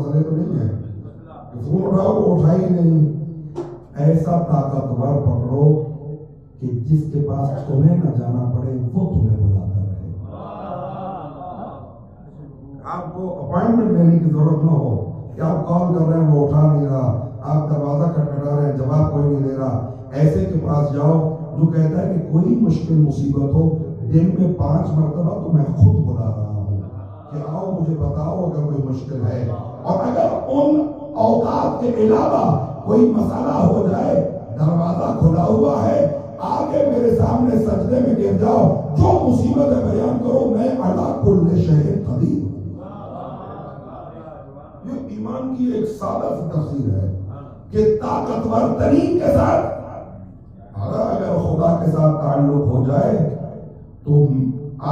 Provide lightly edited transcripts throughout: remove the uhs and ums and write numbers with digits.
مسئلے تو نہیں ہے کہ فون اٹھاؤ وہ اٹھا ہی نہیں. ایسا طاقتور پکڑو کہ جس کے پاس تمہیں نہ جانا پڑے وہ تمہیں بلاتا رہے. آپ کو اپوائنٹمنٹ لینے کی ضرورت نہ ہو کہ آپ کال کر رہے ہیں وہ اٹھا نہیں رہا, آپ دروازہ کھٹکھٹا رہے ہیں جواب کوئی نہیں دے رہا. ایسے کے پاس جاؤ جو کہتا ہے کہ کوئی مشکل مصیبت ہو دن میں 5 مرتبہ تو میں خود بلا رہا ہوں کہ آؤ مجھے بتاؤ اگر کوئی مشکل ہے. اور اگر ان اوقات کے علاوہ کوئی مسئلہ ہو جائے دروازہ کھلا ہوا ہے, آگے میرے سامنے سجدے میں گر جاؤ, جو مصیبت بیان کرو میں علی کل شیء قدیر. یہ ایمان کی ایک سادہ سی تفسیر ہے کہ طاقتور ترین کے ساتھ اگر خدا کے ساتھ تعلق ہو جائے تو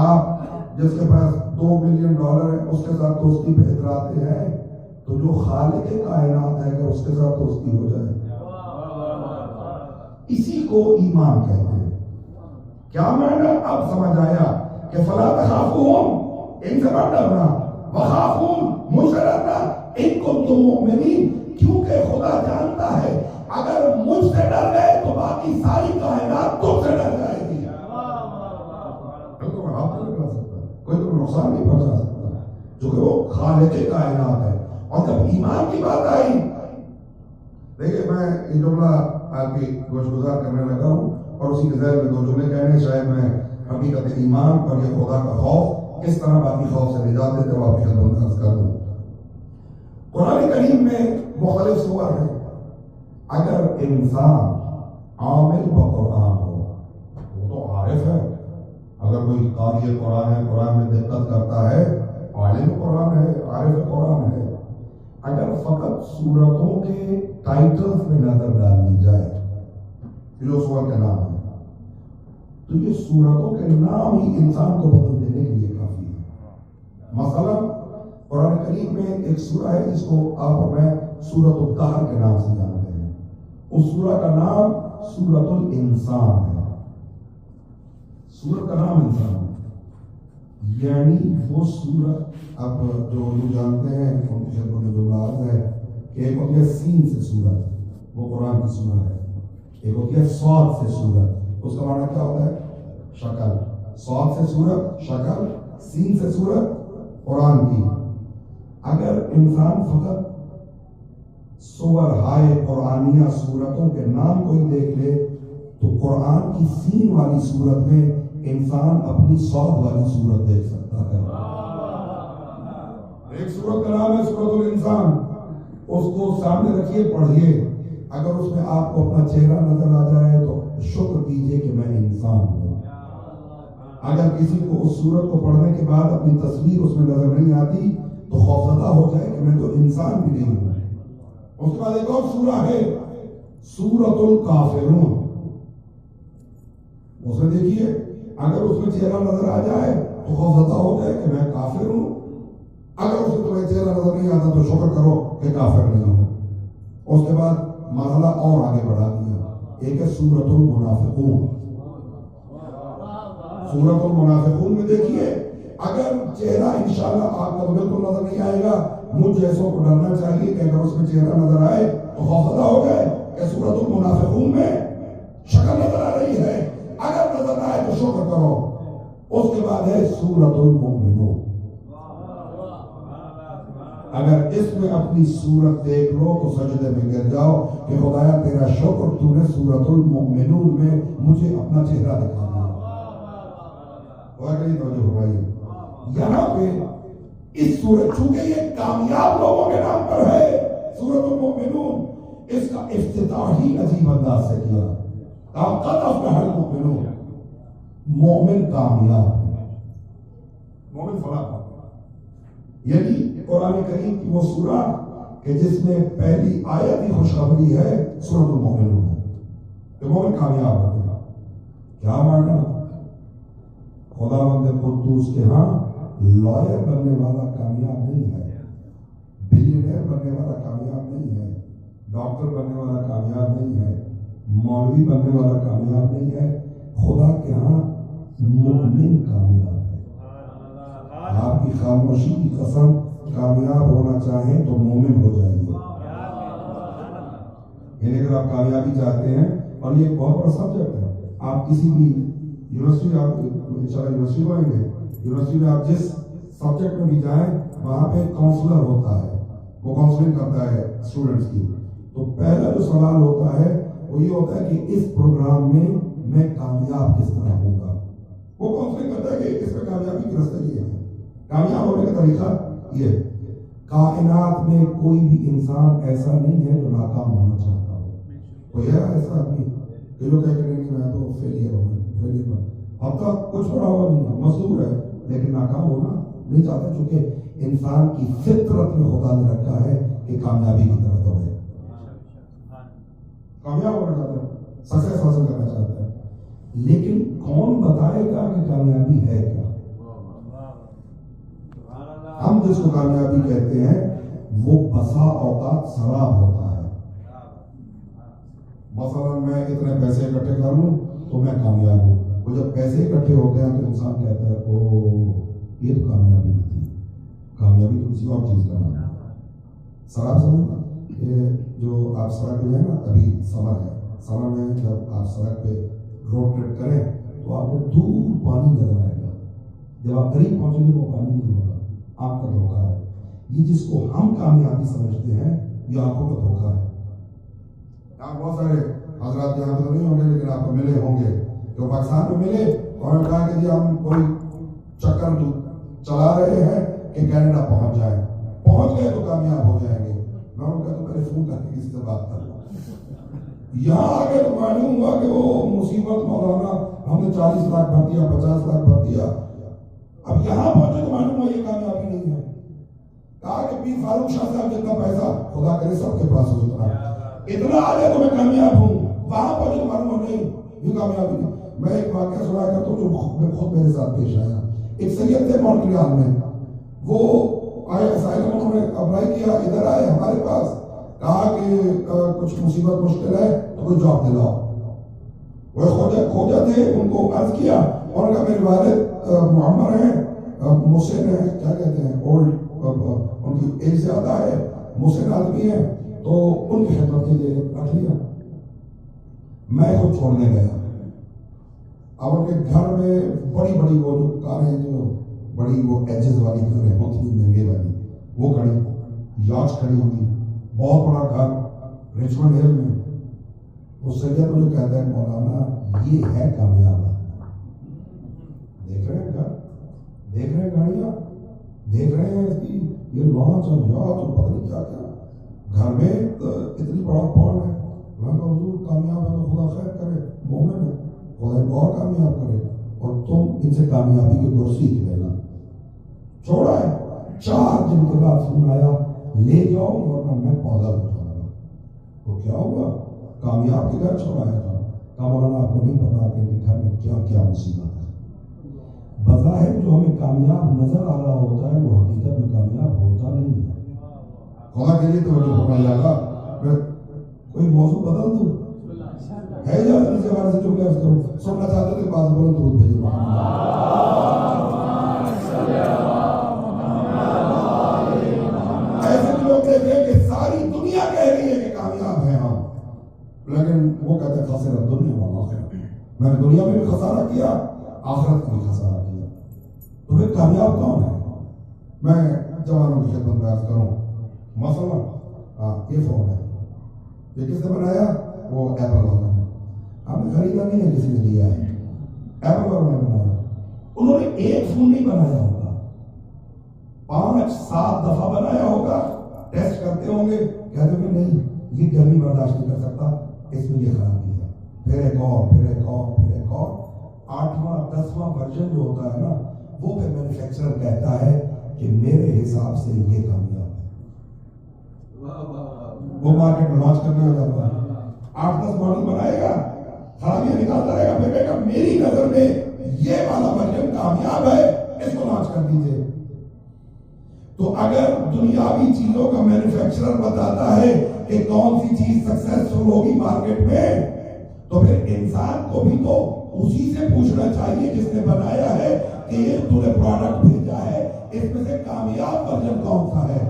آپ جس کے پاس $2 ملین ہے اس کے ساتھ دوستی پہ اتراتے ہیں, تو جو خالق کائنات ہے اگر اس کے ساتھ دوستی ہو جائے, اسی کو ایمان کہتے ہیں. کیا معنی اب سمجھ آیا کہ فلا تخافوہم, ان سے مت ڈرنا, وخافون, مجھ سے ڈرنا, ان کنتم مؤمنین, کیونکہ خدا جانتا ہے اگر مجھ سے ڈر گئے تو باقی ساری کائنات تم سے ڈر جائے گی. کوئی تو نقصان نہیں پہنچا سکتا جو کہ وہ خالق کائنات ہے. اور جب ایمان کی بات آئی, دیکھیں میں یہ جملہ آپ کی گوش گزار کرنے لگا ہوں اور اسی کے ذہن میں 2 جملے کہنے, شاید میں حقیقت ایمان اور یہ خدا کا خوف کس طرح باقی خوف سے نجات دیتے ہو آپ کی خدمت میں عرض کر دوں. قرآن کریم میں مختلف سور ہیں. اگر انسان عامل بقرآن ہو وہ تو عارف ہے, اگر کوئی قاری قرآن ہے, قرآن میں دقت کرتا ہے, عالم قرآن ہے, عارف قرآن ہے. اگر فقط سورتوں کے ٹائٹلز میں نظر ڈال لی جائے جو سور کے نام ہے, تو یہ سورتوں کے نام ہی انسان کو بدل دینے کے لیے کافی ہے. مثلا قرآن کریم میں ایک سورہ ہے جس کو آپ اور میں سورۃ الدہر کے نام سے جانتے ہیں. اس سورہ کا نام سورۃ الانسان ہے. سورہ کا نام انسان ہے, یعنی وہ سورہ, اب جو لوگ جانتے ہیں ان کی شکل میں جو لفظ ہے کہ ایک ہوتی ہے سین سے سورت, وہ قرآن کی سورہ ہے. ایک ہوتی ہے صاد سے سورت, اس کا معنی کیا ہوتا ہے؟ شکل. صاد سے سورت شکل, سین سے سورت قرآن کی. اگر انسان فقط سور ہائے قرآنیہ سورتوں کے نام کوئی دیکھ لے تو قرآن کی سین والی سورت میں انسان اپنی صاد والی سورت دیکھ سکتا ہے. ایک سورت کا نام ہے سورۃ الانسان, اس کو سامنے رکھیے پڑھیے, اگر اس میں آپ کو اپنا چہرہ نظر آ جائے تو شکر کیجئے کہ میں انسان ہوں. اگر کسی کو اس سورت کو پڑھنے کے بعد اپنی تصویر اس میں نظر نہیں آتی تو خوفزدہ ہو جائے کہ میں تو انسان بھی نہیں ہوں. اس کے بعد ایک اور سورہ ہے سورۃ الکافرون, اس میں دیکھیے اگر اس میں چہرہ نظر آ جائے تو خوفزدہ ہو جائے کہ میں کافر ہوں, اگر اس میں تمہیں چہرہ نظر نہیں آتا تو شکر کرو کہ کافر نہیں ہو. اس کے بعد مرحلہ اور آگے بڑھا دیا, ایک ہے سورۃ المنافقون. سورۃ المنافقون میں دیکھیے اگر چہرہ انشاءاللہ آپ کو بالکل نظر نہیں آئے گا, مجھ جیسوں کو ڈرنا چاہیے کہ اگر اس میں چہرہ نظر آئے تو خوفزدہ ہو جائے کہ سورۃ المنافقون میں شکل نظر آ رہی ہے, اگر نظر نہ آئے تو شکر کرو. اس کے بعد ہے سورۃ المؤمنون. اگر اس میں اپنی صورت دیکھ لو تو سجدے میں گر جاؤ کہ خدایا تیرا شکر, تو نے سورۃ المؤمنون میں مجھے اپنا چہرہ دکھا دیا. واقعی توجہ فرمائیے, یہاں پہ اس سورت, چونکہ یہ کامیاب لوگوں کے نام پر ہے سورۃ المؤمنون, اس کا افتتاح ہی عجیب انداز سے کیا. قد افلح المؤمنون, مومن کامیاب ہے, مومن فلاح پاتا. یعنی قرآن کریم کی وہ سورہ کہ جس میں پہلی آیت ہی خوشخبری ہے سورۃ المؤمنون ہے کہ مومن کامیاب ہو گیا. کیا معنی؟ خداوند قدوس کے ہاں لائر بننے والا کامیاب نہیں ہے, بلینئر بننے والا کامیاب نہیں ہے, ڈاکٹر بننے والا کامیاب نہیں ہے, مولوی بننے والا کامیاب نہیں ہے. خدا کے ہاں مومن کامیاب ہے. آپ کی خاموشی کی قسم کامیاب ہونا چاہیں تو مومن ہو جائیے. یعنی اگر آپ کامیابی چاہتے ہیں، اور یہ ایک بہت بڑا سبجیکٹ ہے، آپ کسی بھی یونیورسٹی، آپ انشاءاللہ یونیورسٹی میں آئیں گے، یونیورسٹی میں آپ جس سبجیکٹ میں بھی جائیں وہاں پہ کاؤنسلر ہوتا ہے، وہ کاؤنسلنگ کرتا ہے اسٹوڈنٹس کی. تو پہلا جو سوال ہوتا ہے وہ یہ ہوتا ہے کہ اس پروگرام میں کامیاب کس طرح ہوں گا. وہ کاؤنسلنگ کرتا ہے کہ اس میں کامیابی کی رستہ یہ ہے، کامیاب ہونے کا طریقہ یہ. کائنات میں کوئی بھی انسان ایسا نہیں ہے جو ناکام ہونا چاہتا ہو. کوئی ہے ایسا آدمی کہ جو کہہ کہ نہیں میں تو فیلئر ہوں، اب تک کچھ بڑا ہوا نہیں ہے، مزدور ہے لیکن ناکام ہونا نہیں چاہتا، چونکہ انسان کی فطرت میں خدا نے رکھا ہے کہ کامیابی کی طرف دوڑے، کامیاب ہونا چاہتا ہے، سکسیس حاصل کرنا چاہتا ہے. لیکن کون بتائے گا کہ کامیابی ہے کیا؟ ہم جس کو کامیابی کہتے ہیں وہ بسا اوقات سراب ہوتا ہے. مثلا میں اتنے پیسے اکٹھے کر لوں تو میں کامیاب ہوں. وہ جب پیسے اکٹھے ہوتے ہیں تو انسان کہتا ہے او یہ تو کامیابی نہیں تھی، کامیابی تو کسی اور چیز کا نام ہے. سراب سمجھنا، یہ جو آپ سڑک پہ جائیں نا، ابھی سمر ہے، سمر میں جب آپ سڑک پہ روڈ ٹرپ کریں تو آپ کو دور پانی نظر آئے گا، جب آپ قریب پہنچیں گے وہ پانی نہیں ہوگا. آپ کا دھوکہ ہے. یہ جس کو ہم کامیابی سمجھتے ہیں یہ آنکھوں کا دھوکہ ہے. آپ بہت سارے حضرات یہاں تو نہیں ہوں گے لیکن آپ کو ملے ہوں گے جو پاکستان میں ملے اور کہا کہ جی ہم کوئی چکر چلا رہے ہیں کہ کینیڈا پہنچ جائیں، پہنچ گئے تو کامیاب ہو جائیں گے. میں انہوں نے کہا تو پہلے فون کر کے کسی سے بات کر لوں. یہاں آگے تو معلوم ہوا کہ وہ مصیبت مولانا ہم نے 40 لاکھ بھر دیا، 50 لاکھ بھر دیا. اب یہاں پہنچے تو معلوم ہوا یہ کامیابی نہیں ہے. کہا کہ پیر فاروق شاہ صاحب جتنا پیسہ خدا کرے سب کے پاس ہو اتنا آ جائے تو میں کامیاب ہوں. وہاں پہنچے تو معلوم ہو نہیں یہ کامیابی نہیں. میں ایک واقعہ سنا کرتا ہوں جو خود میرے ساتھ پیش آیا. ایک سید تھے مونٹریال میں، وہ آئے اسائلم انہوں نے اپلائی کیا، ادھر آئے ہمارے پاس، کہا کہ کچھ مصیبت مشکل ہے تو کوئی جاب دلاؤ. وہ کھوجا تھے، ان کو عرض کیا اور کہا میرے والد معمر ہیں، مسن ہیں، کیا کہتے ہیں اولڈ، ان کی ایج زیادہ ہے، مسن آدمی ہیں، تو ان کی خدمت کے لیے رکھ لیا. میں خود چھوڑنے گیا. اب ان کے گھر میں بڑی بڑی وہ جو کاریں جو بڑی وہ ایجز والی کاریں ہوتی ہیں مہنگے والی وہ کھڑی، یاچ کھڑی ہوئی، بہت بڑا گھر ریچمنڈ ہل میں. اس سید مجھے کہتا ہے مولانا یہ ہے کامیاب. دیکھ رہے ہیں گھر، دیکھ رہے ہیں گاڑیاں، دیکھ رہے ہیں اس کی یہ لانچ اور یاچ اور پتہ نہیں کیا کیا، گھر میں اتنی بڑا پاؤنڈ ہے. میں کہا حضور کامیاب ہے تو خدا خیر کرے، مومن ہے، خدا ان کو اور کامیاب کرے، اور تم ان سے کامیابی کے گر سیکھ لینا. چھوڑا ہے. 4 دن کے بعد فون آیا لے جاؤ ورنہ میں پاگل ہو جاؤں گا. تو کیا ہوا؟ کامیاب کے گھر چھوڑایا تھا. کہا مولانا آپ کو نہیں پتا کہ ان کے گھر میں کیا کیا مصیبت ہے. بظاہر جو ہمیں کامیاب نظر آ رہا ہوتا ہے وہ حقیقت میں کامیاب ہوتا نہیں ہے. خدا کے لیے توجہ فرمائیے گا. میں کوئی موضوع بدل دوں ہے یا اس کے بارے سے جو کہ سننا چاہتے تھے بعض بولو درود بھیجو. ایسے لوگ دیکھیں کہ ساری دنیا کہہ رہی ہے کہ کامیاب ہیں ہم، لیکن وہ کہتے ہیں خسرت دنیا والآخرہ. میں نے دنیا میں بھی خسارہ کیا، آخرت میں بھی خسارہ کیا. تو پھر کامیاب کون ہے؟ میں جوانوں کی خدمت میں عرض کروں. مثلا یہ فون ہے، یہ کس نے بنایا؟ وہ ایپل والا نے. ہم نے خریدا نہیں ہے، کسی نے دیا ہے. ایپل والا نے بنایا. انہوں نے ایک فون نہیں بنایا ہوگا، 5-7 دفعہ بنایا ہوگا. ٹیسٹ کرتے ہوں گے، کہتے ہیں نہیں یہ گرمی برداشت نہیں کر سکتا، اس میں یہ خرابی ہے. پھر ایک اور، پھر ایک اور، پھر ایک اور. 8واں 10واں ورژن جو ہوتا ہے نا، وہ پھر مینوفیکچرر کہتا ہے کہ میرے حساب سے یہ کامیاب ہے. وہ مارکیٹ میں لانچ کرنے ہو جاتا ہے. 8-10 ماڈل بنائے گا، خرابیاں نکالتا رہے گا، پھر کہے گا میری نظر میں یہ والا ورژن کامیاب ہے، اس کو لانچ کر دیجیے. تو اگر دنیاوی چیزوں کا مینوفیکچرر بتاتا ہے کہ کون سی چیز سکسیسفل ہوگی مارکیٹ میں، تو پھر انسان کو بھی تو اسی سے پوچھنا چاہیے جس نے بنایا ہے کہ یہ تو نے پروڈکٹ بھیجا ہے اس میں سے کامیاب ورژن کون سا ہے؟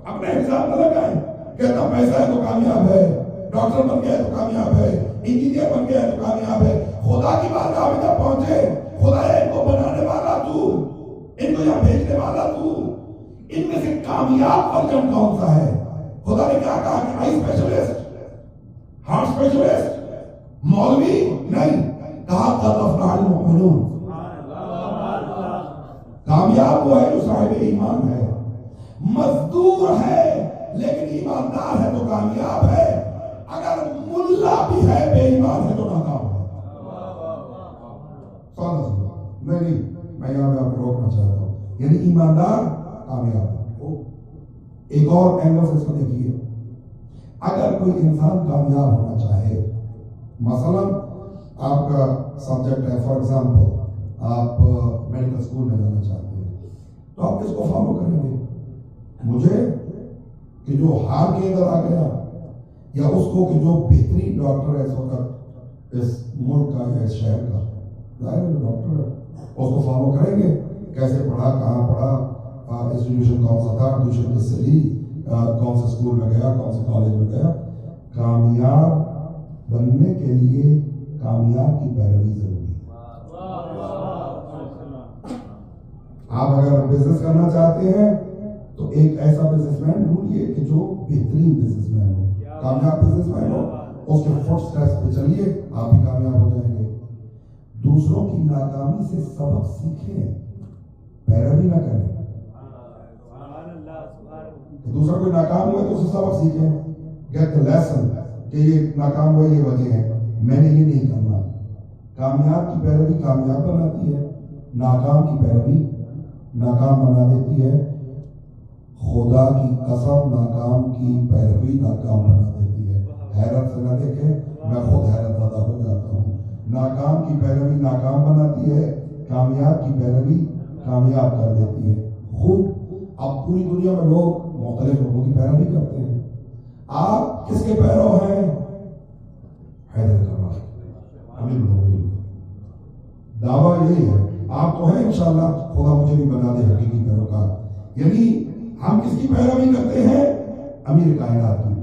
اپنے حساب نہ لگائیں، کہتا پیسہ ہے تو کامیاب ہے، ڈاکٹر بن گیا ہے تو کامیاب ہے، انجینئر بن گیا ہے تو کامیاب ہے۔ خدا کی بارگاہ میں جب پہنچے، خدا ان کو بنانے والا تو، ان کو یہاں بھیجنے والا تو، ان میں سے کامیاب ورژن کون سا ہے؟ خدا نے کیا کہا کہ آئی اسپیشلسٹ، ہارٹ اسپیشلسٹ، مولوی نہیں، کہا قد افلح المؤمنون، کامیاب وہ ہے جو صاحب ایمان ہے، مزدور ہے لیکن ایماندار ہے تو کامیاب ہے، اگر ملا بھی ہے بے ایمان ہے تو ناکام ہے۔ نہیں میں یہاں پہ آپ کو روکنا چاہتا ہوں، یعنی ایماندار کامیاب ہے۔ ایک اور اینگل سے اس کو دیکھیے، اگر کوئی انسان کامیاب ہونا چاہے، مثلا آپ کا سبجیکٹ ہے فار ایگزامپل آپ میڈیکل اسکول میں جانا چاہتے ہیں، تو آپ کس کو فالو کریں گے؟ مجھے کہ جو ہار کے اندر آ گیا، یا اس کو کہ جو بہترین ڈاکٹر ہے اس وقت اس ملک کا یا اس شہر کا؟ ظاہر ہے جو ڈاکٹر ہے اس کو فالو کریں گے، کیسے پڑھا، کہاں پڑھا، انسٹیٹیوشن کون سا تھا، ٹیوشن کس سے لی، کون سے اسکول میں گیا، کون سے کالج میں گیا۔ کامیاب بننے کے لیے کامیاب کی پیروی ضروری ہے۔ آپ اگر بزنس کرنا چاہتے ہیں تو ایک ایسا بزنس مین ڈھونڈیے کہ جو بہترین بزنس مین ہو، کامیاب بزنس مین ہو، اس کے فٹ اسٹیپس پہ چلیے، آپ بھی کامیاب ہو جائیں گے۔ دوسروں کی ناکامی سے سبق سیکھیں، پیروی نہ کریں۔ دوسرا کوئی ناکام ہوا تو اسے سبق سیکھیں، گیٹ دی لیسن کہ یہ ناکام ہوا، یہ وجہ ہے، میں نے یہ نہیں کرنا۔ کامیاب کی پیروی کامیاب بناتی ہے، ناکام کی پیروی ناکام بنا دیتی ہے۔ خدا کی قسم ناکام کی پیروی ناکام بنا دیتی ہے۔ حیرت سے نہ دیکھیں، میں خود حیرت زدہ ہو جاتا ہوں۔ ناکام کی پیروی ناکام بناتی ہے، کامیاب کی پیروی کامیاب کر دیتی ہے۔ خوب اب پوری دنیا میں لوگ مختلف لوگوں کی پیروی کرتے ہیں، آپ کس کے پیرو ہیں؟ حیدر کرار، امیر المومنین۔ دعویٰ یہی ہے، آپ تو ہیں انشاءاللہ، خدا مجھے بھی بنا دے حقیقی پیروکار۔ یعنی ہم کس کی پیروی کرتے ہیں؟ امیر کائنات کی۔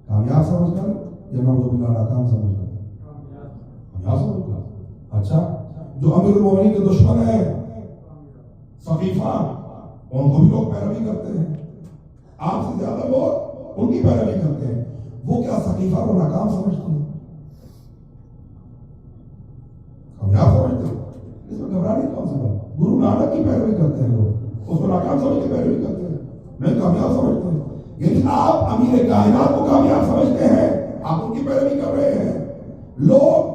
کامیاب سمجھ کر یا نعوذ باللہ ناکام سمجھ کر؟ کامیاب سمجھ کر۔ اچھا، جو امیر المومنین کے دشمن ہے سقیفہ، ان کو بھی لوگ پیروی کرتے ہیں، آپ سے زیادہ لوگ ان کی پیروی کرتے ہیں، وہ کیا سقیفہ کو ناکام سمجھتے ہیں؟ کامیاب سمجھتے ہیں؟ اس میں گھبرانے کون سی بات؟ گرو نانک کی پیروی کرتے ہیں لوگ، اس کو ناکام سمجھ کے پیروی کرتے ہیں، نہیں کامیاب سمجھتے ہیں۔ یعنی آپ امیر کائنات کو کامیاب سمجھتے ہیں، آپ ان کی پیروی کر رہے ہیں۔ لوگ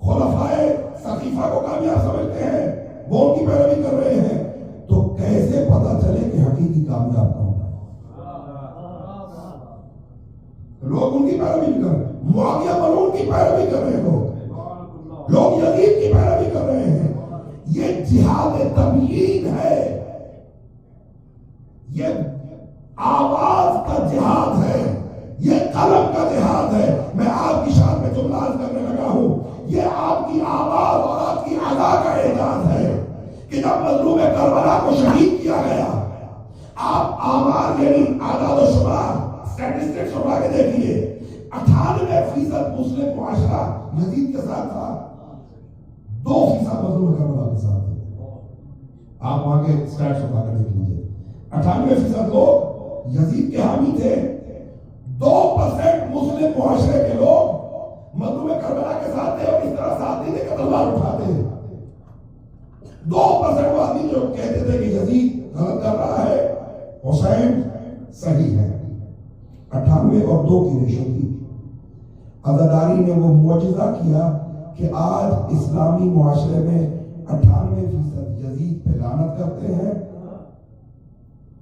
خلفائے سقیفہ کو کامیاب سمجھتے ہیں، وہ ان کی پیروی کر رہے ہیں، تو کیسے پتا چلے کہ حقیقی کامیاب کون ہے؟ لوگ ان کی پیروی کر رہے ہیں، معاویہ ملعون کی پیروی کر رہے ہیں، لوگ یزید کی پیروی کر رہے ہیں۔ یہ جہاد تبیین ہے، یہ آواز کا جہاد ہے، یہ قلم کا جہاد ہے۔ میں آپ کی شان میں جملہ عرض کرنے لگا ہوں، یہ آپ کی آواز اور آپ کی ادا کا اعجاز ہے کہ جب مظلوم کربلا کو شہید کیا گیا، آپ آمار یعنی اعداد و شمار اسٹیٹسٹکس اٹھا کے دیکھیے، 98% مسلم معاشرہ یزید کے ساتھ تھا، 2% مظلوم کربلا کے ساتھ تھے۔ آپ وہاں کے اسٹیٹس اٹھا کے دیکھ لیجیے، 98% لوگ یزید کے حامی تھے، 2% مسلم معاشرے کے لوگ مظلوم کربلا کے ساتھ تھے، اور اس طرح ساتھ نہیں تھے کہ تلوار اٹھاتے ہیں۔ 2% آدمی جو کہتے تھے کہ یزید غلط کر رہا ہے، حسین صحیح ہے۔ 98 اور 2 کی ریشو تھی۔ عزاداری نے وہ معجزہ کیا کہ آج اسلامی معاشرے میں 98% یزید پہ لعنت کرتے ہیں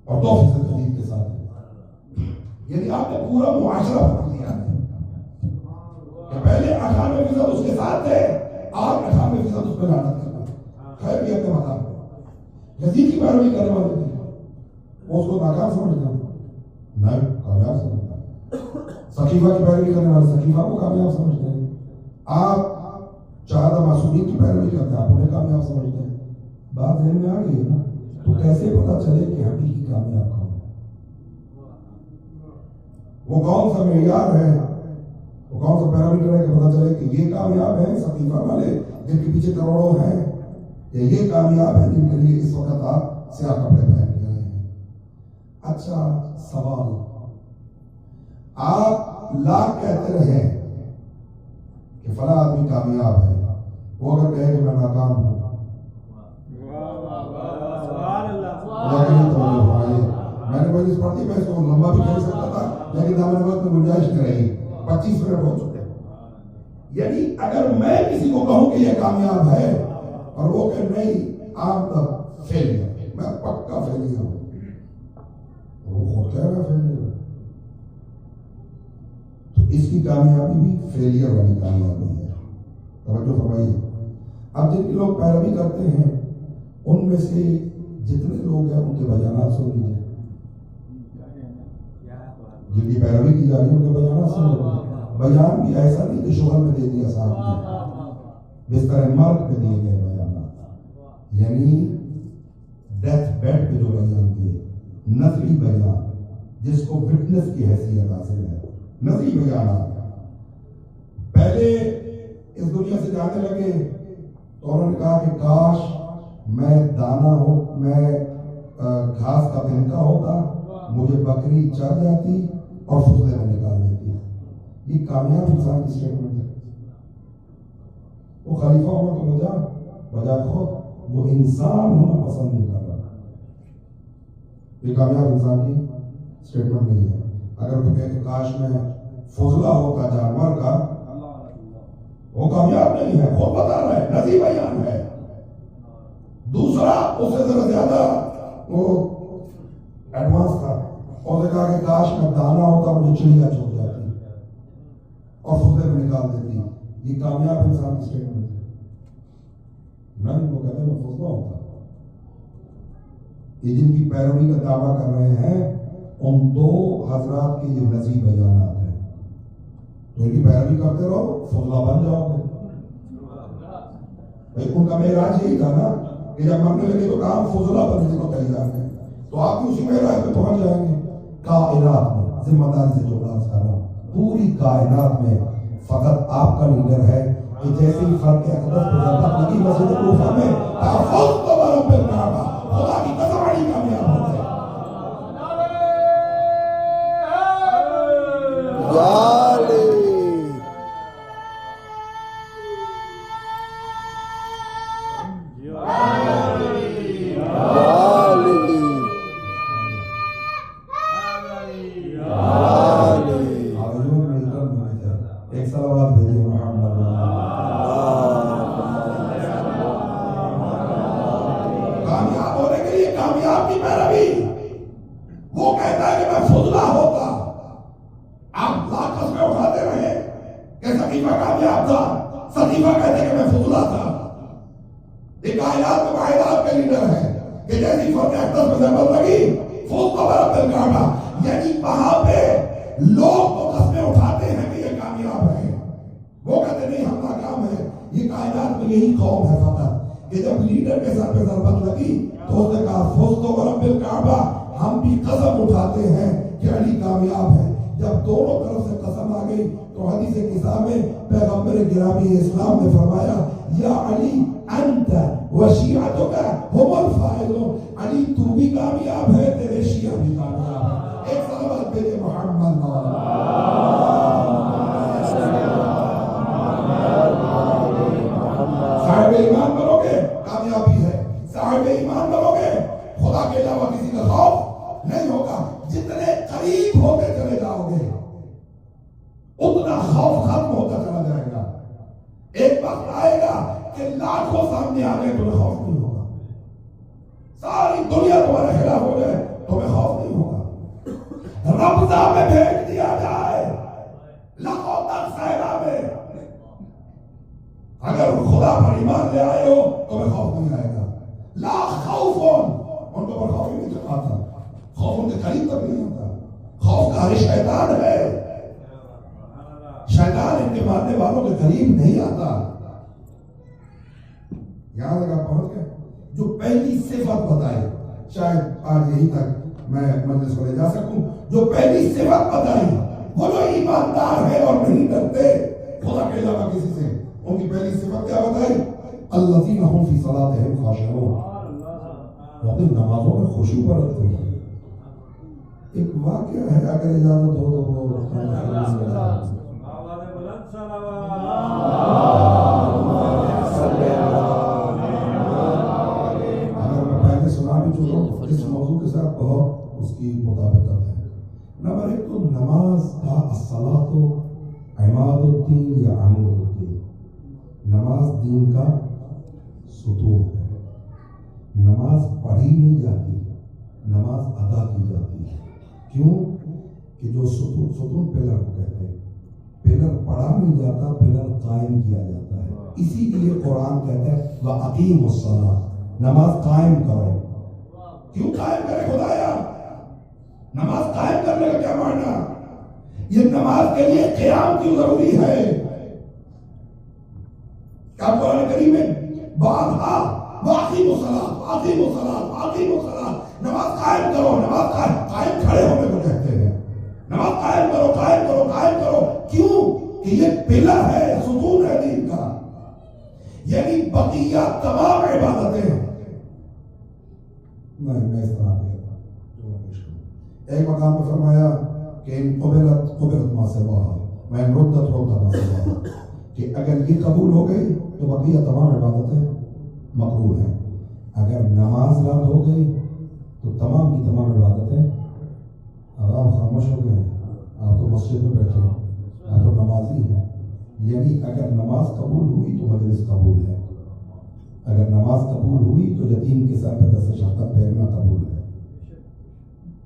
اور 2% یزید کے ساتھ ہیں۔ یعنی آپ نے پورا معاشرہ بدل دیا ہے کہ پہلے 98% اس کے ساتھ تھے، آج 98% اس پہ لعنت کرنا۔ خیر بھی اپنے مقام پہ یزید کی پیروی کرنے والے تھے، وہ اس کو ناکام سمجھتا نہیں، کامیاب سمجھتا۔ سقیفہ کی پیروی کرنے والے سقیفہ کو کامیاب سمجھتے ہیں۔ آپ چہادہ معصومین کی پیروی کرتے ہیں، آپ انہیں کامیاب سمجھتے ہیں۔ بات ذہن میں آ گئی ہے نا؟ تو کیسے پتا چلے کہ حقیقی کامیاب کون ہے؟ وہ کون سا معیار ہے، وہ کون سا پیرامیٹر ہے کہ پتا چلے کہ یہ کامیاب ہے سقیفہ والے جن کے پیچھے کروڑوں ہیں، یا یہ کامیاب ہے جن کے لیے اس وقت آپ سیاہ کپڑے پہن کے آئے ہیں؟ اچھا سوال، آپ لاکھ کہتے رہے کہ فلاں آدمی کامیاب ہے، وہ اگر کہے کہ میں ناکام ہوں، میں نے کوئی پڑھتی، میں اس کو لمبا بھی کہہ سکتا تھا لیکن دامن وقت میں گنجائش نہیں رہی، 25 منٹ ہو چکے۔ یعنی اگر میں کسی کو کہوں کہ یہ کامیاب ہے اور وہ کہ نہیں آپ تک فیلئر، میں پکا فیلئر ہوں، وہ خود کہہ رہا فیلئر، تو اس کی کامیابی بھی فیلئر والی کامیابی ہے۔ توجہ فرمائیے۔ اب جن کے لوگ پیروی کرتے ہیں ان میں سے جتنے لوگ ہیں ان کے بیانات سن لیجیے، جن کی پیروی کی جا رہی ہے ان کے بیانات سن لیجیے۔ بیان بھی ایسا نہیں کہ شغل میں دے دیا صاحب نے، بستر مرگ پہ دیے گئے بیانات، یعنی ڈیتھ بیڈ پہ جو بیان دیے، نظری بیان جس کو وٹنس کی حیثیت حاصل ہے، نظری بیانات۔ پہلے اس دنیا سے جانے لگے تو انہوں نے کہا کہ کاش میں دانا ہو، میں گھاس کا تنکا ہوتا، مجھے بکری چر جاتی اور فضلے میں نکال دیتی۔ یہ کامیاب انسان کی سٹیٹمنٹ ہے۔ وہ خلیفہ ہونا تو بجائے خود وہ انسان ہونا پسند نہیں کر رہا۔ یہ کامیاب انسان کی سٹیٹمنٹ نہیں ہے۔ اگر تو کہے کہ کاش میں فضلہ ہوتا جانور کا، وہ کامیاب نہیں ہے، خود بتا رہا ہے، نظری بیان ہے۔ دوسرا اس سے ذرا زیادہ وہ ایڈوانس تھا، اور نے کہا کہ کاش میں دانا ہوتا مجھے چڑیا چھوڑ جاتی اور فضلے میں نکال دیتی۔ یہ کامیاب انسان کی سٹیٹمنٹ ہے۔ نہیں، وہ کہتے ہیں میں فضلہ ہوتا۔ یہ جن کی پیروی کا دعویٰ کر رہے ہیں ان دو حضرات کے یہ نظری بیانات ہیں، تو ان کی پیروی کرتے رہو، فضلہ بن جاؤ گے۔ بھائی ان کا معراج یہی تھا نا کہ جب مرنے لگے تو کام فضلہ بننے کو تیار ہے، تو آپ بھی اسی معراج پہ پہنچ جائیں گے۔ کائنات میں ذمہ داری سے جو بات کر رہا ہوں، پوری کائنات میں فقط آپ کا لیڈر ہے کہ جیسے ہی خلق اقدس کو ضرورت لگی مسجد کوفہ میں تحفظ تو برب الکعبہ، خدا کی قسم بڑی کامیاب ہوتے ہیں۔ ایک صلوات بھیجیے محمد۔ کامیاب ہونے کے لیے کامیاب کی پیروی، وہ کہتا ہے کہ میں فضلہ ہوتا، آپ لاکھ میں اٹھاتے رہے کہ سقیفہ کامیاب تھا، سقیفہ کہتے کہ میں فضلہ تھا۔ یہ کائنات میں کائنات کے لیڈر ہے کہ جیسی فرق اقدس میں زحمت لگی فوت کو برب الکعبہ، یعنی وہاں پہ لوگ تو قسمیں اٹھاتے ہیں کہ یہ کامیاب ہے، وہ کہتے نہیں ہم ناکام ہیں۔ یہ کائنات میں یہی قوم ہے فقط کہ جب لیڈر کے سر پہ ضربت لگی تو اس نے کہا فوت کو برب الکعبہ، ہم بھی قسم اٹھاتے ہیں کہ علی کامیاب ہے۔ جب دونوں طرف سے قسم آ گئی تو حدیث قصہ میں پیغمبر گرامی اسلام نے فرمایا یا علی انت وشیعتک هم الفائزون، علی تو بھی کامیاب ہے، تیرے شیعہ بھی کامیاب ہے۔ ایک صلوات بھیجے محمد۔ صاحب ایمان بنو گے کامیابی ہے، صاحب ایمان بنو گے خدا کے علاوہ کسی کا خوف نہیں ہوگا۔ جتنے قریب ہوتے چلے جاؤ گے اتنا خوف ختم ہوتا چلا جائے گا۔ ایک وقت آئے گا کہ لاکھوں سامنے آ گئے تمہیں خوف نہیں ہوگا، ساری دنیا تمہارے خلاف ہو جائے تمہیں خوف نہیں ہوگا۔ ربضہ میں بھیج دیا جائے لاکھوں تک صحرا میں، اگر خدا پر ایمان لے آئے ہو تمہیں خوف نہیں آئے گا۔ لا خوف ان کو پر خوف ہی نہیں آتا، خوف ان کے قریب تک نہیں آتا۔ خوف کا شیطان ہے، شیطان ان کے ماننے والوں کے قریب نہیں آتا۔ یہاں تک آپ پہنچ گئے۔ جو پہلی صفت بتائی، شاید آج یہی تک میں مجلس کو لے جا سکوں، جو پہلی صفت بتائی وہ جو ایماندار ہے اور نہیں ڈرتے خدا کے علاوہ کسی سے، ان کی پہلی صفت کیا بتائی؟ الذین هم فی صلاتہم خاشعون، وہ اپنی نمازوں میں خشوع پر رکھتے ہیں۔ ایک واقعہ ہے، اگر اجازت ہو تو وہ اگر میں پہلے سنا بھی چکا ہوں، اس موضوع کے ساتھ بہت اس کی مطابقت ہے۔ نمبر ایک تو نماز کا الصلاۃ عماد الدین یا عمود الدین، نماز دین کا ستون ہے۔ نماز پڑھی نہیں جاتی، نماز ادا کی جاتی ہے۔ کیوں کہ جو ستون پلر کو کہتے ہیں، پلر پڑھا نہیں جاتا، پلر قائم کیا جاتا ہے۔ اسی لیے قرآن کہتا ہے وَأَقِیمُوا الصَّلَاۃَ، نماز قائم کرو۔ کیوں قائم کرے خدایا؟ نماز قائم کرنے کا کیا معنی؟ یہ نماز کے لیے قیام کیوں ضروری ہے؟ کیا قرآن کریم میں بادھا وَأَقِیمُوا الصَّلَاۃَ وَأَقِیمُوا الصَّلَاۃَ وَأَقِیمُوا الصَّلَاۃَ، نماز قائم کرو، نماز قائم کھڑے ہونے کو کہتے ہیں۔ نماز قائم کرو، قائم کرو، قائم کرو۔ کیوں کہ یہ پلر ہے، ستون ہے دین کا، یعنی بقیہ تمام عبادتیں میں اس طرح ایک مقام پہ فرمایا کہ ان قبلت ما سواہا میں ردت ما سواہا، کہ اگر یہ قبول ہو گئی تو بقیہ تمام عبادتیں مقبول ہیں، اگر نماز رد ہو گئی تو تمام کی تمام عبادتیں، اب آپ خاموش ہو گئے، آپ تو مسجد میں بیٹھے ہیں، آپ تو نمازی ہیں، یعنی اگر نماز قبول ہوئی تو مجلس قبول ہے، اگر نماز قبول ہوئی تو یتیم کے سر پہ دست شفقت پھیرنا قبول ہے۔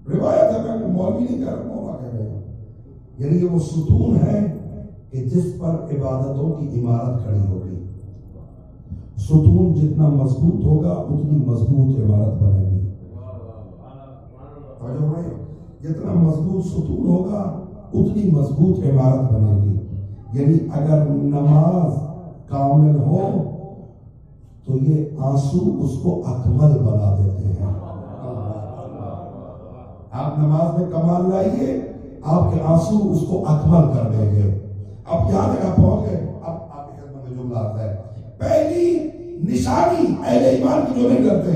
روایت ہے، میں مولوی نہیں کہہ رہا، مولا کہہ رہے ہیں، یعنی یہ وہ ستون ہے کہ جس پر عبادتوں کی عمارت کھڑی ہوگی۔ ستون جتنا مضبوط ہوگا اتنی مضبوط عمارت بنے گی۔ جتنا مضبوط ستون ہوگا اتنی مضبوط عمارت بنے گی۔ یعنی اگر نماز کامل ہو تو یہ آنسو اس کو اکمل بنا دیتے ہیں۔ آپ نماز میں کمال لائیے، آپ کے آنسو اس کو اکمل کر دیں گے۔ اب یہاں تک آپ پہنچ گئے، اب آپ کی خدمت میں جملہ آتا ہے، پہلی نشانی اہل ایمان کی جو نہیں کرتے،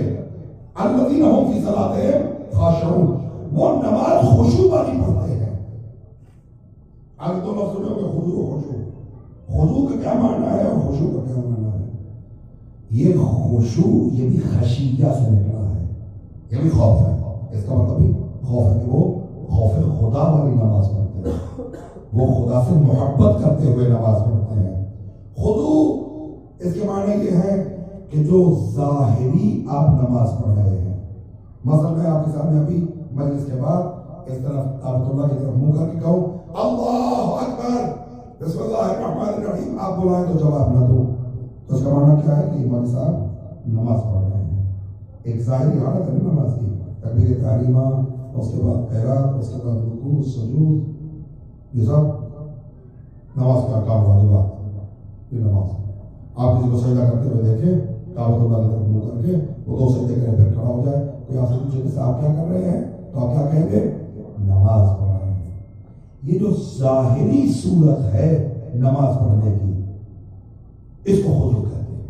الذین هم فی صلاتہم خاشعون، وہ نماز خشوع پر نہیں پڑھتے ہیں۔ آگے تو لفظ سنو گے خضوع، خضوع کا کیا معنی ہے اور خشوع کا کیا معنی ہے؟ یہ خشوع یہ بھی خشیہ سے نکلا ہے، یہ بھی خوف ہے، اس کا مطلب بھی خوف ہے کہ وہ خوف خدا والی نماز پڑھتے ہیں، وہ خدا سے محبت کرتے ہوئے نماز پڑھتے ہیں۔ خضوع اس کے معنی یہ ہے کہ جو ظاہری آپ نماز پڑھ رہے ہیں، مثلا میں آپ کے سامنے ابھی مجلس کے بعد اس طرف بیت اللہ کی طرف منہ کر کے کہوں اللہ اکبر بسم اللہ الرحمن الرحیم، آپ بلائیں تو جواب نہ دوں تو اس کا معنی کیا ہے کہ امام صاحب نماز پڑھ رہے ہیں۔ ایک ظاہری حالت ہے نماز کی، تکبیر تحریمہ، اس کے بعد قرات، اس کے بعد رکوع سجود، یہ سب نماز کا احکام واجبات، یہ نماز ہے۔ آپ کسی کو سجدہ کرتے ہوئے دیکھیں، کعبۃ اللہ کی طرف منہ کر کے وہ دو سجدے کریں پھر کھڑا ہو جائے، کوئی آپ سے پوچھے کہ آپ کیا کر رہے ہیں تو آپ کیا کہیں گے؟ نماز پڑھ رہے ہیں۔ یہ جو ظاہری صورت ہے نماز پڑھنے کی، اس کو خضوع کہتے ہیں۔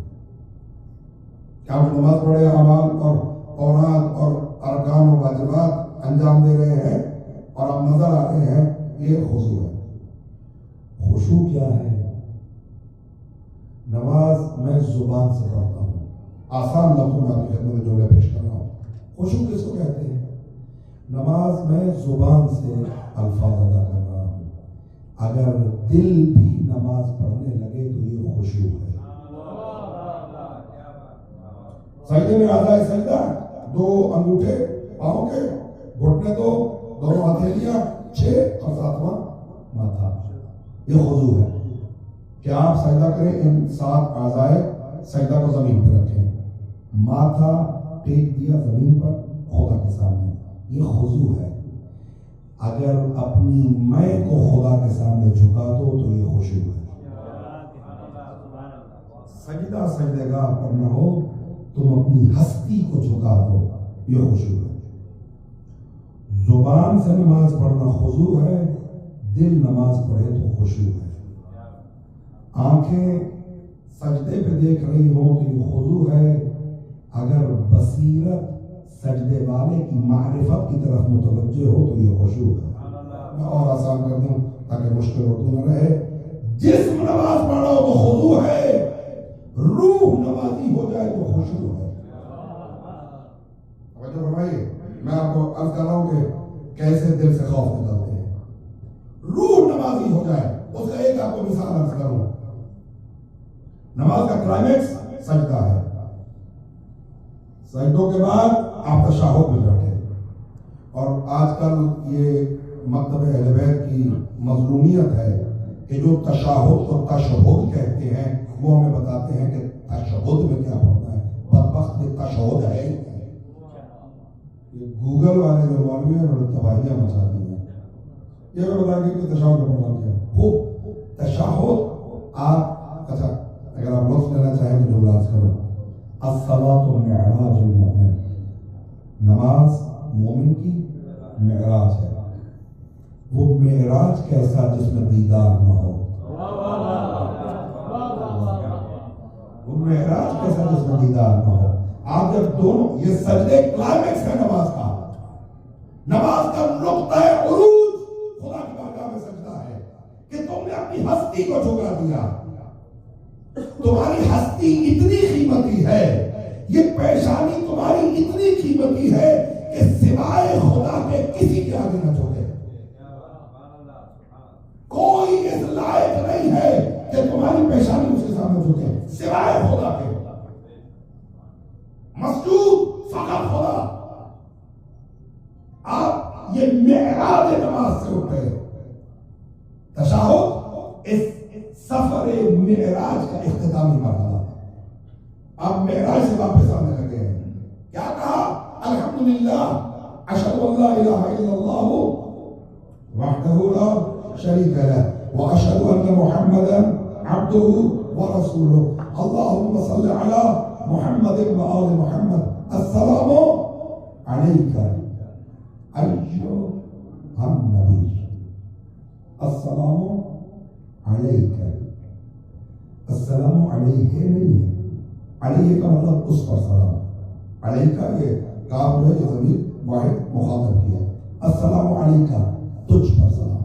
کیا آپ نماز پڑھے اعمال اور اوراد اور ارکان و واجبات انجام دے رہے ہیں اور آپ نظر آ رہے ہیں، یہ خضوع ہے۔ خشوع کیا ہے؟ نماز میں زبان سے پڑھتا ہوں، آسان لفظوں میں آپ کی خدمت میں جملے پیش کر رہا ہوں۔ خشوع کس کو کہتے ہیں؟ نماز میں زبان سے الفاظ ادا کر رہا ہوں، اگر دل بھی نماز پڑھنے لگے تو یہ خشوع ہے۔ سجدے میں آدھا سجدہ، دو انگوٹھے پاؤں کے، گھٹنے دو، دونوں ہتھیلیاں 6 اور 7واں ماتھا، یہ خضوع ہے کہ آپ سجدہ کریں، ان 7 اعضائے سجدہ کو زمین پہ رکھیں، ماتھا ٹیک دیا زمین پر خدا کے سامنے، یہ خضوع ہے۔ اگر اپنی میں کو خدا کے سامنے جھکا دو تو یہ خشوع ہے۔ سجدہ سجدے گاہ پر نہ ہو تم اپنی ہستی کو جھکا دو، یہ خشوع ہے۔ زبان سے نماز پڑھنا خضوع ہے، دل نماز پڑھے تو خشوع ہے۔ آنکھیں سجدے پہ دیکھ رہی ہوں تو یہ خضوع ہے، اگر بصیرت سجدے والے کی معرفت کی طرف متوجہ ہو تو یہ خشوع ہے۔ میں اور آسان کر دوں تاکہ مشکل اردو نہ رہے، جسم نماز پڑھ رہا ہو تو خضوع ہے، روح نمازی ہو جائے تو خشوع ہے۔ توجہ فرمائیے، میں آپ کو عرض کر رہا ہوں کہ کیسے دل سے خوف نکالتے ہیں۔ روح نمازی ہو جائے، اس کا ایک آپ کو مثال عرض کروں۔ نماز کا کلائمیکس سجدہ ہے، سجدوں کے بعد آپ تشہد میں بیٹھے، اور آج کل یہ مکتب اہل بیت کی مظلومیت ہے کہ جو تشہد کو تشہد کہتے ہیں وہ ہمیں بتاتے ہیں کہ تشہد میں کیا پڑھنا ہے۔ بدبخت میں تشہد ہے ہی نہیں۔ یہ گوگل والے جو مولوی ہیں انہوں نے تباہیاں مچا دی ہیں۔ یہ میں بتائیں گے کہ تشہد کا پڑھنا کیا ہے۔ خوب تشہد آپ، اچھا اگر آپ لطف لینا چاہیں تو جملہ عرض کرو، الصلاۃ معراج المؤمن، نماز مومن کی معراج ہے۔ وہ معراج کیسا جس میں دیدار نہ ہو، وہ معراج کیسا جس میں دیدار نہ ہو۔ آپ جب دونوں، یہ سجدے کلائمیکس ہے نماز کا، نماز کا نقطہ عروج خدا کی بارگاہ میں سجدہ ہے کہ تم نے اپنی ہستی کو جھکا دیا۔ تمہاری ہستی اتنی قیمتی ہے، یہ پیشانی تمہاری اتنی قیمتی ہے کہ سوائے خدا کے کسی کے آگے نہ جھکے۔ کوئی اس لائق نہیں ہے کہ تمہاری پیشانی اس کے سامنے جھکے سوائے خدا کے۔ مسجود فقط خدا۔ آپ یہ معراج نماز سے اٹھے، تشہد اس سفر معراج کا اختتامی مرحلہ۔ آپ معراج سے واپس آنے لگے ہیں، کیا کہا؟ الحمدللہ اشہد ان لا الہ الا اللہ وحدہ لا شریک لہ واشہد ان محمدا عبدہ ورسولہ اللہم صل علی محمد وآل محمد السلام علیک ایھا النبی، السلام علیک، السلام علیہ نہیں ہے، علیہ کا مطلب اس پر سلام، علیہ کا یہ کام جو ہے یہ ضمیر واحد مخاطب کیا، السلام علیکہ تجھ پر سلام،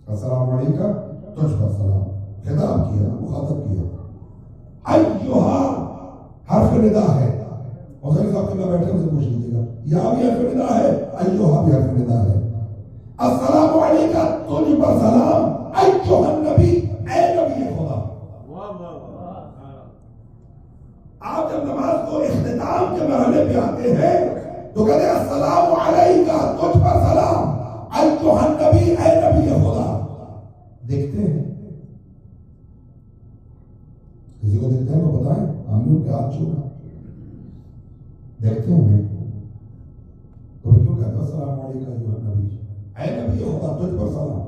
السلام علیکہ تجھ پر سلام، خطاب کیا، مخاطب کیا۔ ایھا حرف ندا ہے، حسین صاحب کے بیٹھے ان سے پوچھ لیجیے گا، یا بھی حرف ندا ہے، ایھا بھی حرف ندا ہے۔ السلام علیکہ تجھ پر سلام، ایھا النبی، اے نبی خدا۔ آپ جب نماز کو اختتام کے مرحلے پہ آتے ہیں تو کہتے ہیں السلام علیکہ تجھ پر سلام، ایھا النبی، اے نبی خدا۔ دیکھتے ہیں کسی کو دیکھتے ہیں تو بتائیں، آمین کے ہاتھ چھوڑا دیکھتے ہیں تو کیوں کہتے ہیں السلام علیکہ ایھا النبی، اے نبی خدا تجھ پر سلام۔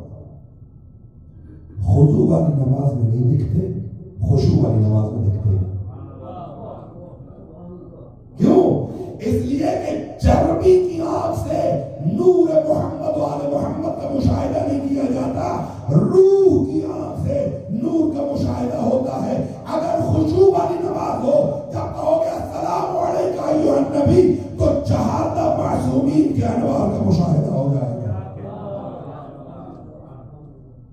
خضوع والی نماز میں نہیں دکھتے، خشوع والی نماز میں دکھتے ہیں۔ کیوں؟ اس لیے کہ چربی کی آنکھ سے نور محمد و آل محمد کا مشاہدہ نہیں کیا جاتا، روح کی آنکھ سے نور کا مشاہدہ ہوتا ہے۔ اگر خشوع والی نماز ہو، جب کہو گے السلام علیکہ ایھا النبی تو چہارہ معصومین کے انوار کا مشاہدہ ہو جائے گا۔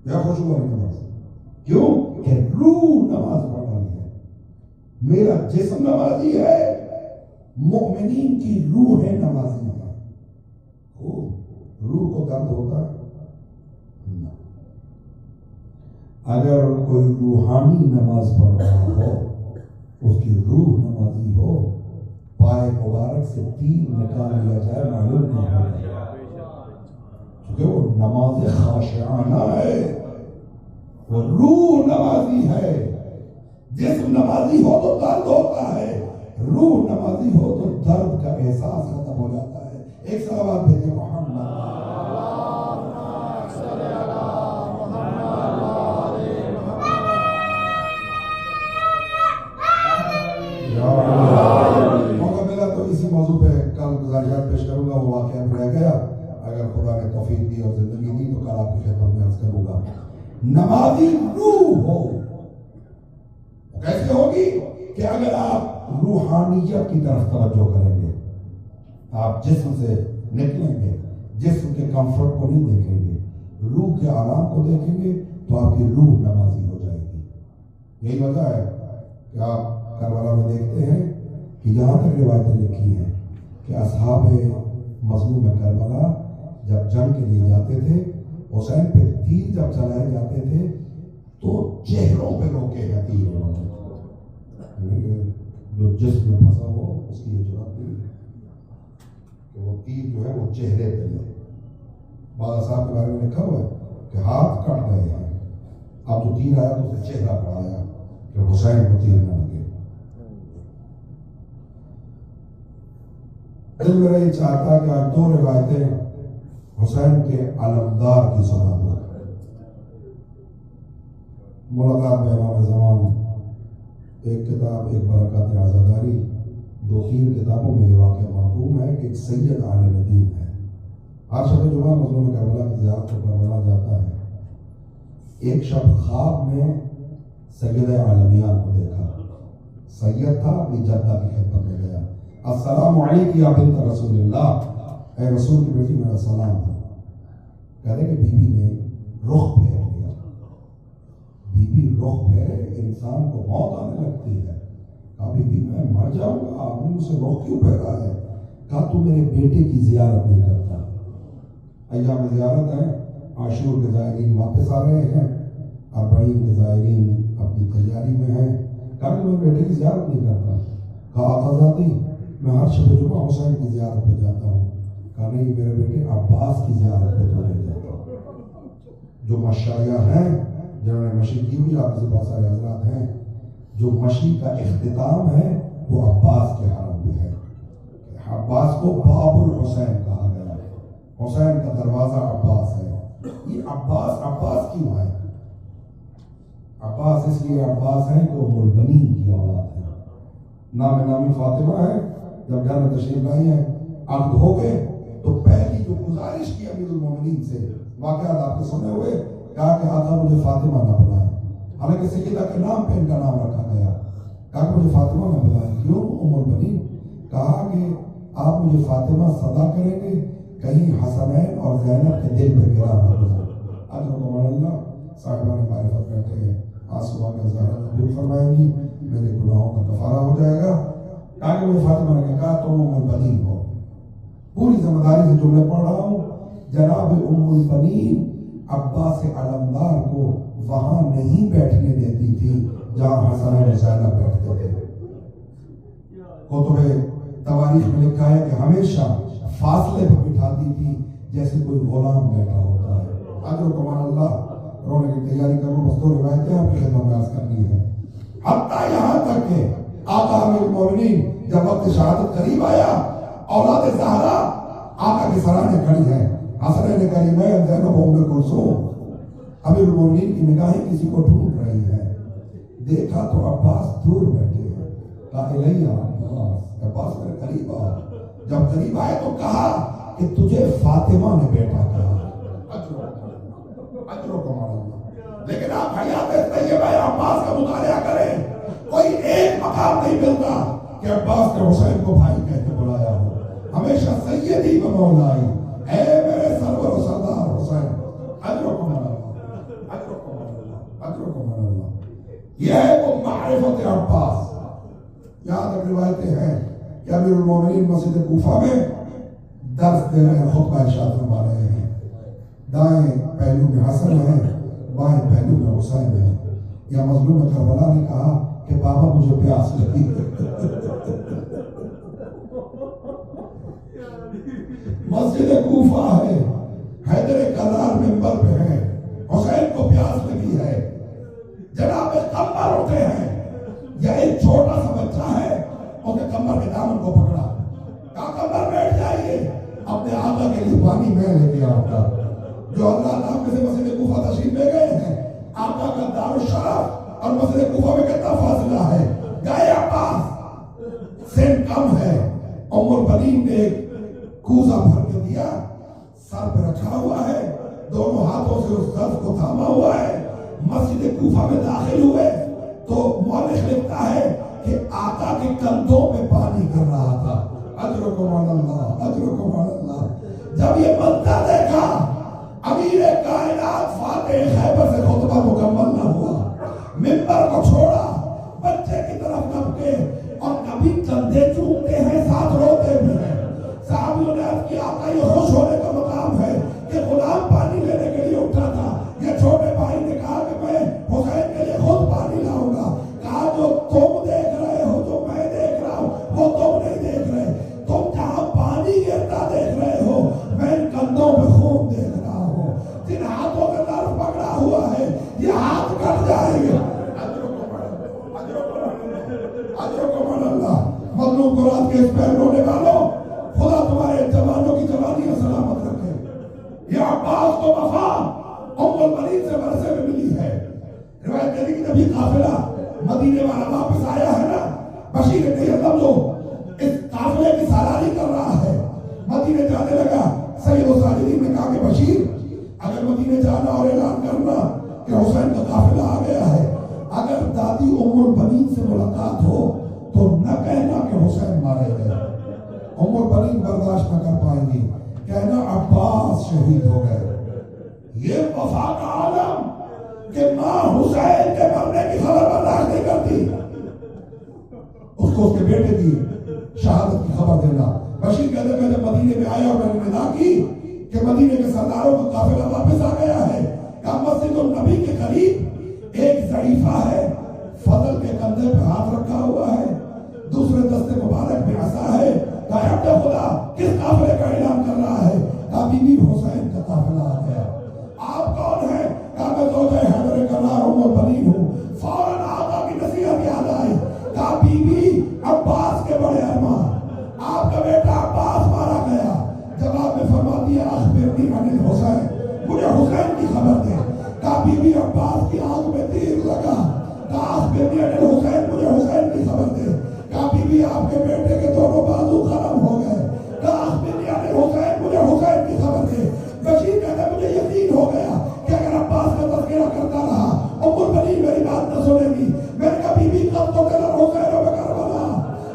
یا خشوع والی نماز، کیوں کہ روح نماز پڑھ رہی ہے، میرا جسم نمازی ہے، مومنین کی روح نمازی ہے۔ روح کو درد ہوتا ہے؟ اگر کوئی روحانی نماز پڑھ رہا ہو، اس کی روح نمازی ہو، پائے مبارک سے تیر نکال لیا جائے معلوم نہیں ہوگا، کیونکہ وہ نماز خاشعانہ ہے، وہ روح نمازی ہے۔ جسم نمازی ہو تو درد ہوتا ہے، روح نمازی ہو تو درد کا احساس ختم ہو جاتا ہے۔ ایک صلوات بھیجیے محمد یا اگر خدا نے توفیق دی اور زندگی دی تو کل آپ کی خدمت میں عرض کروں گا، نمازی روح ہو کیسے ہوگی کہ اگر آپ روحانیت کی طرف توجہ کریں گے، آپ جسم سے نکلیں گے، جسم کے کمفرٹ کو نہیں دیکھیں گے، روح کے آرام کو دیکھیں گے تو آپ کی روح نمازی ہو جائے گی۔ یہی وجہ ہے کہ آپ کربلا میں دیکھتے ہیں کہ یہاں تک روایتیں لکھی ہیں کہ اصحاب مظلوم کربلا جب جنگ کے لیے جاتے تھے، حسین پہ تیر جب چلائے جاتے تھے تو چہروں پہ روکے ہیں تیر، جو جسم میں پھنسا ہو اس کی یہ جرات نہیں کہ وہ تیر جو ہے وہ چہرے پہ لے۔ بعض صاحب کے بارے میں لکھا ہوا ہے کہ ہاتھ کٹ گئے ہیں، اب جو تیر آیا تو اسے چہرہ پڑھایا کہ حسین کو تیر نہ لگے۔ دل میرا یہ چاہتا کہ آج دو روایتیں حسین کے علمدار کی سنا دو۔ ملاقات میں امام زمان، ایک کتاب ایک برکات عزاداری، دو تین کتابوں میں یہ واقعہ معلوم ہے کہ ایک سید عالم دین ہے، ہر شب جمعہ مظلوم کربلا کی زیارت کو کربلا جاتا ہے۔ ایک شب خواب میں سید عالمیان کو دیکھا، سید تھا، اپنی جدہ کی خدمت میں گیا، السلام علیکم یا بنت رسول اللہ، اے رسول کی بیٹی میرا سلام ہے۔ کہتے کہ بی بی نے رخ پھیر لیا، بی بی رخ پھیرے انسان کو موت آنے لگتی ہے، کہا بی بی میں مر جاؤں گا، آپ نے مجھ سے رخ کیوں پھیرا ہے؟ کہا تو میرے بیٹے کی زیارت نہیں کرتا۔ ایام زیارت ہیں، عاشور کے زائرین واپس آ رہے ہیں، اربعین کے زائرین اپنی تیاری میں ہیں، کہا کہ میں بیٹے کی زیارت نہیں کرتا۔ کہا آقا ذاتی میں ہر شب جمعہ حسین کی زیارت پہ جاتا ہوں۔ کہا نہیں میرے بیٹے عباس کی زیارت پہ تو نہیں جاتا۔ جو مشائیہ ہیں جنہوں نے مشی کی ہوئی، آپ سے بہت سارے حضرات ہیں، جو مشی کا اختتام ہے وہ عباس کے حرم میں ہے۔ عباس کو باب الحسین کہا گیا، حسین کا دروازہ عباس ہے۔ یہ عباس کیوں ہے؟ عباس اس لیے عباس ہے کہ وہ ام البنین کی اولاد ہے، نام نامی فاطمہ ہے۔ جب گھر میں تشریف لائی ہیں، عقد ہو گئے تو پہلی جو گزارش کی امیر المومنین سے، واقعات آپ کے سنے ہوئے، کہا کہ آقا مجھے فاطمہ نہ بلائیں، حالانکہ سیدہ کے نام پہ ان کا نام رکھا گیا، کہا کہ مجھے فاطمہ نہ بلائیں۔ کیوں ام البنین؟ کہا کہ آپ مجھے فاطمہ صدا کریں گے، کہیں حسنین اور زینب کے دل پہ گرا نہ گزرے۔ اجرکم اللہ، صاحبان معرفت بیٹھے ہیں، آنسو کا زہرہ قبول فرمائیں گی، میرے گناہوں کا کفارہ ہو جائے گا۔ کہا کہ مجھے فاطمہ نے کہا تم ام البنین ہو۔ پوری ذمہ داری سے جملے پڑھ رہا ہوں۔ جناب ام البنین عباس علمدار کو وہاں نہیں بیٹھنے دیتی تھی جہاں حسن و زینب بیٹھتے تھے۔ کتب تواریخ میں لکھا ہے کہ ہمیشہ فاصلے پہ بٹھاتی تھی جیسے کوئی غلام بیٹھا ہوتا ہے۔ اجر کمان اللہ، رونے کی تیاری کرو، بس دو روایتیں آپ کی خدمت میں عرض کرنی ہے۔ حتیٰ یہاں تک کہ آقا امیر المومنین جب وقت شہادت قریب آیا، اولاد زہرا آقا کے سرانے کھڑی ہیں، حسنین کریمین زینب ام کلثوم، امیر المومنین کی نگاہیں کسی کو ڈھونڈ رہی ہیں۔ دیکھا تو عباس دور بیٹھے ہیں، کہا الیہ عباس میرے قریب آ۔ جب قریب آئے تو کہا کہ تجھے فاطمہ نے بیٹا کہا۔ لیکن آپ حیات طیبہ عباس کا مطالعہ کریں، کوئی ایک مقام نہیں ملتا کہ عباس نے حسین کو بھائی کہہ کے بلایا ہو، ہمیشہ سیدی و مولائی، اے میرے سرور و سردار حسین۔ اجرکم اللہ، اجرکم اللہ، اجرکم اللہ۔ یہ ہے وہ معرفت عباس۔ یہاں تک روایتیں ہیں کہ امیر المومنین مسجد کوفہ میں درس دے رہے ہیں، خطبہ ارشاد فرما رہے ہیں، دائیں پہلو میں حسن ہے، بائیں پہلو میں حسین ہے۔ یا مظلوم کربلا نے کہا کہ بابا مجھے پیاس لگی۔ مسجد کوفہ ہے، حیدر کرار منبر پہ ہے، حسین کو پیاس لگی ہے، جناب کمر اٹھے ہیں، یا ایک چھوٹا سا بچہ ہے، اس نے کمر کے دامن کو پکڑا، کہا کمر بیٹھ جائیے، اپنے آقا کے لیے پانی میں لے کے آتا۔ جو حضرات آپ میں سے مسجد کوفہ تشریف لے گئے ہیں، آقا کا دارالشرف اور مسجد کوفہ میں کتنا فاصلہ ہے؟ گئے عباس، سن کم ہے، ام البنین نے ایک کوزہ بھر کے دیا، سر پہ رکھا ہوا ہے، دونوں ہاتھوں سے اس ظرف کو تھاما ہوا ہے، مسجد کوفہ میں داخل ہوئے تو مؤرخ لکھتا ہے کہ آقا کے کندھوں پہ پانی گر رہا تھا۔ اجرکم علی اللہ، اجرکم علی اللہ۔ جب یہ منظر دیکھا، امیر کائنات فاتح خیبر سے خطبہ مکمل نہ ہوا، منبر کو چھوڑا، بچے کی طرف نب کے، اور کبھی کندھے چومتے ہیں ساتھ روتے بھی ہیں۔ صحابیوں نے عرض کیا آقا یہ خوش ہونے کا مقام ہے کہ غلام پانی لینے کے لیے اٹھا تھا، یہ چھوٹے بھائی نے کہا کہ میں حسین کے لیے خود پانی لاؤں گا۔ کہا جو تم دیکھ رہے ہو، جو میں دیکھ رہا ہوں، وہ تم نہیں دیکھ رہے، تم جہاں پانی گرتا دیکھ رہے ہو، میں ان کندھوں پہ خون دیکھ رہا ہوں، جن ہاتھوں کا نر پکڑا ہوا ہے یہ ہاتھ کٹ جائیں گے۔ مظلوم کو رات کے اس پہ رونے والوں، خدا تمہارے جوانوں کی جوانیاں سلامت رکھے۔ یہ عباس کو وفا ام البنین سے برسے میں ملی ہے۔ روایت کہتی کہ جب یہ قافلہ مدینے والا واپس آیا ہے نا، بشیر ابن یزدہ جو اس قافلے کی سالاری کر رہا ہے، مدینے جانے لگا۔ سید الساجدین نے کہا کہ بشیر اگر مدینے جانا اور اعلان کرنا کہ حسین کا قافلہ آ گیا ہے، اگر دادی ام البنین سے ملاقات ہو تو نہ کہنا کہ حسین مارے گئے، ام البنین برداشت نہ کر پائیں گی، کہنا عباس شہید ہو گئے۔ یہ وفا کا عالم کہ ماں حسین کے مرنے کی خبر برداشت نہیں کرتی، اس کو اس کے بیٹے کی شہادت کی خبر دینا۔ بشیر کہتے ہیں جب مدینے میں آیا اور میں نے ندا کی کہ مدینے کے سرداروں کا قافلہ واپس آ گیا ہے، کہا مسجد النبی کے قریب ایک ضعیفہ ہے، فضل کے کندھے پہ ہاتھ رکھا ہوا ہے، دوسرے دستے مبارک میں عصا ہے، کہا عبد خدا کس قافلے کا اعلان کر رہا ہے؟ کہا بی بی حسین کا قافلہ آ گیا۔ آپ کون ہیں؟ کہا میں زوجہ حیدر کرار ام البنین ہوں۔ فوراً آقا کی نصیحت یاد آئی، کہا بی بی عباس کے بڑے ارمان، آپ کا بیٹا عباس مارا گیا۔ جواب میں فرما دیا اخبرنی عن الحسین، مجھے حسین کی خبر دے۔ کہا بی بی عباس کی آنکھ میں تیر لگا، کہا اخبرنی عن الحسین، مجھے حسین کی خبر دے۔ کہا بی بی آپ کے بیٹے کے دونوں بازو ختم ہو گئے، کہا اخبرنی عن الحسین، مجھے حسین کی خبر دے۔ بشیر کہتا ہے مجھے یقین ہو گیا کہ اگر عباس کا تذکرہ کرتا رہا ام البنین میری بات نہ سنے گی۔ میں نے کہا بی بی کب تو تیرا حسین و کربلا،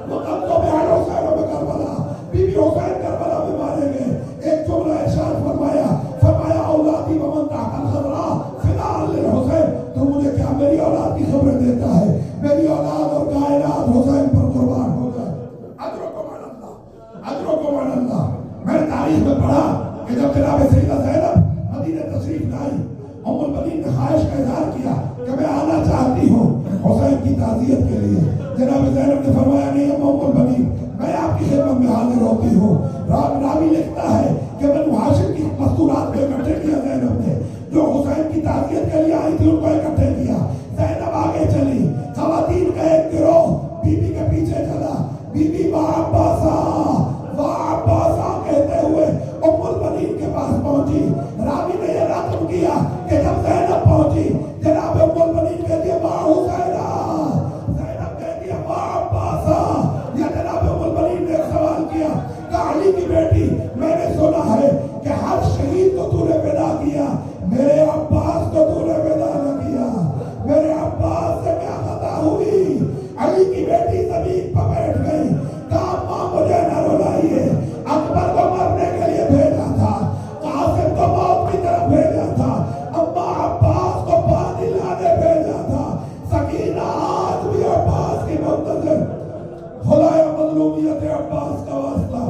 وہ کب تو میں حسین و کربلا، بی بی حسین کربلا میں مارے گئے۔ ایک جملہ ارشاد فرمایا، فرمایا اولادی ومن تحت الخضراء فداء للحسین، تو مجھے کیا میری اولاد کی خبریں دیتا ہے؟ میری اولاد اور کائنات حسین پر قربان ہو جائے۔ اجرکم علی اللہ، اجرکم علی اللہ۔ میں نے تاریخ میں پڑھا کہ جب جناب سیدہ زینب مدینہ تشریف لائی، ام البنین نے خواہش کا اظہار کیا کہ میں آنا چاہتی ہوں حسین کی تعزیت کے لیے۔ جناب زینب نے فرمایا نہیں ام البنین، میں آپ کی خدمت میں حاضر ہوتی ہوں۔ راوی لکھتا ہے کہ بنو ہاشم کی مستورات کو اکٹھے کیا زینب نے، جو حسین کی تعزیت کے لیے آئی تھی ان کو اکٹھے کیا۔ زینب آگے چلی، خواتین کا ایک گروہ بی بی کے پیچھے چلا، بی بی وا عباسا کہتے ہوئے ام البنین کے پاس پہنچی۔ راوی نے یہ رقم کیا کہ جب زینب پہنچی، جناب ام البنین کہتی ہے ما حسینہ، زینب کہتی ہے ما عباسا۔ یا جناب ام البنین نے ایک سوال کیا کہ علی کی بیٹی میں نے سنا ہے کہ ہر شہید کو تو نے ودا کیا، میرے عباس کو تو نے ودا نہ کیا، میرے عباس سے کیا خطا ہوئی؟ علی کی بیٹی زمین پر بیٹھ گئی، کہا ماں مجھے نہ رلائیے، اکبر کو مرنے کے لیے بھیجا تھا، قاسم کو موت کی طرف بھیجا تھا، اما عباس کو پانی لانے بھیجا تھا، سکینہ آج بھی عباس کی منتظر۔ خدایا مظلومیت عباس کا واسطہ،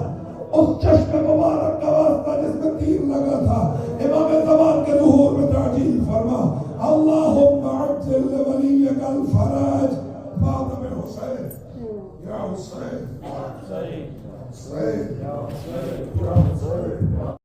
اس چشم مبارک کا واسطہ جس میں تیر لگا تھا، امام زمان کے ظہور میں تعجیل فرما۔ اللہم عجل لولیک الفرج فاطمہ حسین یا حسین، حسین، حسین، یا حسین، یا حسین۔